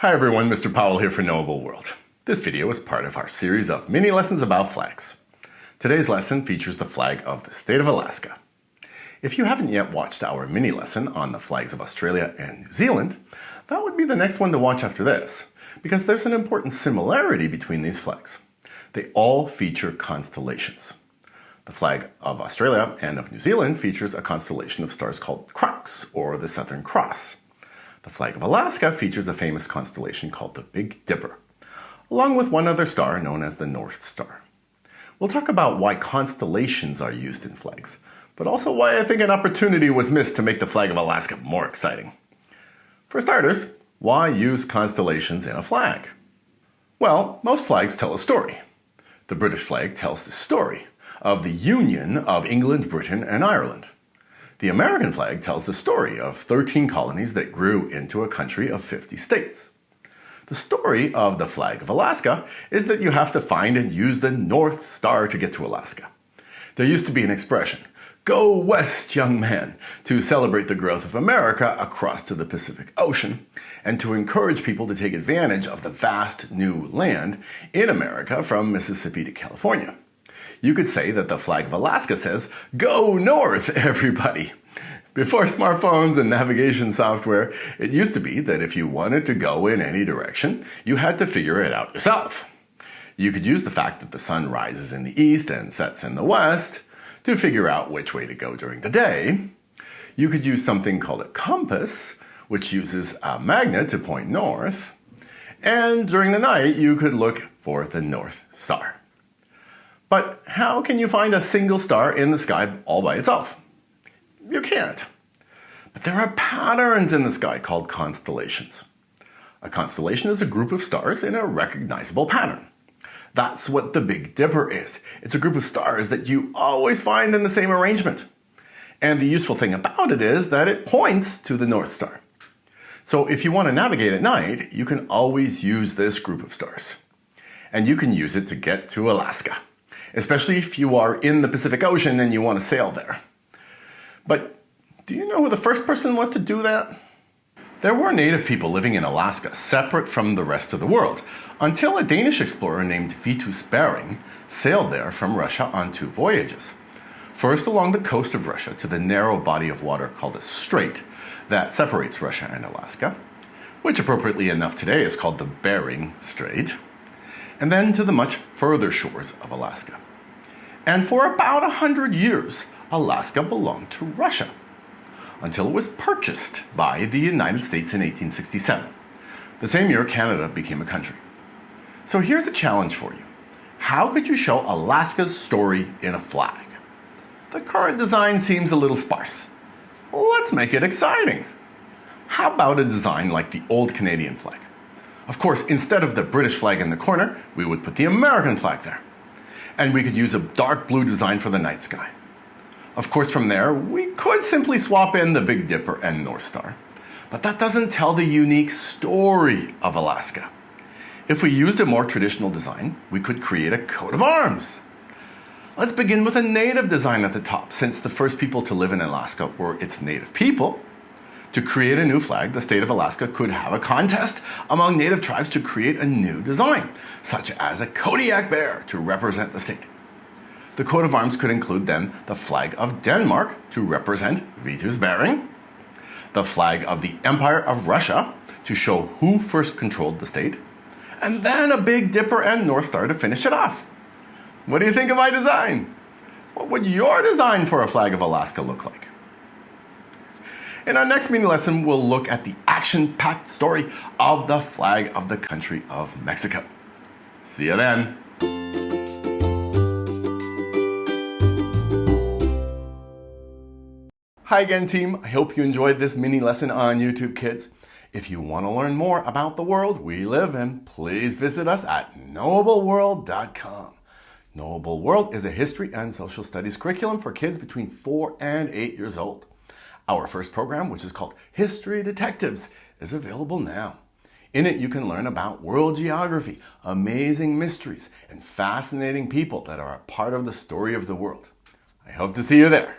Hi everyone, Mr. Powell here for Knowable World. This video is part of our series of mini lessons about flags. Today's lesson features the flag of the state of Alaska. If you haven't yet watched our mini lesson on the flags of Australia and New Zealand, that would be the next one to watch after this, because there's an important similarity between these flags. They all feature constellations. The flag of Australia and of New Zealand features a constellation of stars called Crux, or the Southern Cross. The flag of Alaska features a famous constellation called the Big Dipper, along with one other star known as the North Star. We'll talk about why constellations are used in flags, but also why I think an opportunity was missed to make the flag of Alaska more exciting. For starters, why use constellations in a flag? Well, most flags tell a story. The British flag tells the story of the union of England, Britain, and Ireland. The American flag tells the story of 13 colonies that grew into a country of 50 states. The story of the flag of Alaska is that you have to find and use the North Star to get to Alaska. There used to be an expression, "Go west, young man," to celebrate the growth of America across to the Pacific Ocean, and to encourage people to take advantage of the vast new land in America from Mississippi to California. You could say that the flag of Alaska says, "Go north, everybody." Before smartphones and navigation software, it used to be that if you wanted to go in any direction, you had to figure it out yourself. You could use the fact that the sun rises in the east and sets in the west to figure out which way to go during the day. You could use something called a compass, which uses a magnet to point north. And during the night, you could look for the North Star. But how can you find a single star in the sky all by itself? You can't. But there are patterns in the sky called constellations. A constellation is a group of stars in a recognizable pattern. That's what the Big Dipper is. It's a group of stars that you always find in the same arrangement. And the useful thing about it is that it points to the North Star. So if you want to navigate at night, you can always use this group of stars. And you can use it to get to Alaska, especially if you are in the Pacific Ocean and you want to sail there. But do you know who the first person was to do that? There were native people living in Alaska, separate from the rest of the world, until a Danish explorer named Vitus Bering sailed there from Russia on 2 voyages. First along the coast of Russia to the narrow body of water called a strait that separates Russia and Alaska, which appropriately enough today is called the Bering Strait, and then to the much further shores of Alaska. And for about 100 years, Alaska belonged to Russia, until it was purchased by the United States in 1867, the same year Canada became a country. So here's a challenge for you. How could you show Alaska's story in a flag? The current design seems a little sparse. Let's make it exciting. How about a design like the old Canadian flag? Of course, instead of the British flag in the corner, we would put the American flag there. And we could use a dark blue design for the night sky. Of course, from there, we could simply swap in the Big Dipper and North Star. But that doesn't tell the unique story of Alaska. If we used a more traditional design, we could create a coat of arms. Let's begin with a native design at the top, since the first people to live in Alaska were its native people. To create a new flag, the state of Alaska could have a contest among native tribes to create a new design, such as a Kodiak bear to represent the state. The coat of arms could include then the flag of Denmark to represent Vitus Bering, the flag of the Empire of Russia to show who first controlled the state, and then a Big Dipper and North Star to finish it off. What do you think of my design? What would your design for a flag of Alaska look like? In our next mini lesson, we'll look at the action-packed story of the flag of the country of Mexico. See you then. Hi again, team. I hope you enjoyed this mini lesson on YouTube Kids. If you want to learn more about the world we live in, please visit us at knowableworld.com. Knowable World is a history and social studies curriculum for kids between 4 and 8 years old. Our first program, which is called History Detectives, is available now. In it, you can learn about world geography, amazing mysteries, and fascinating people that are a part of the story of the world. I hope to see you there.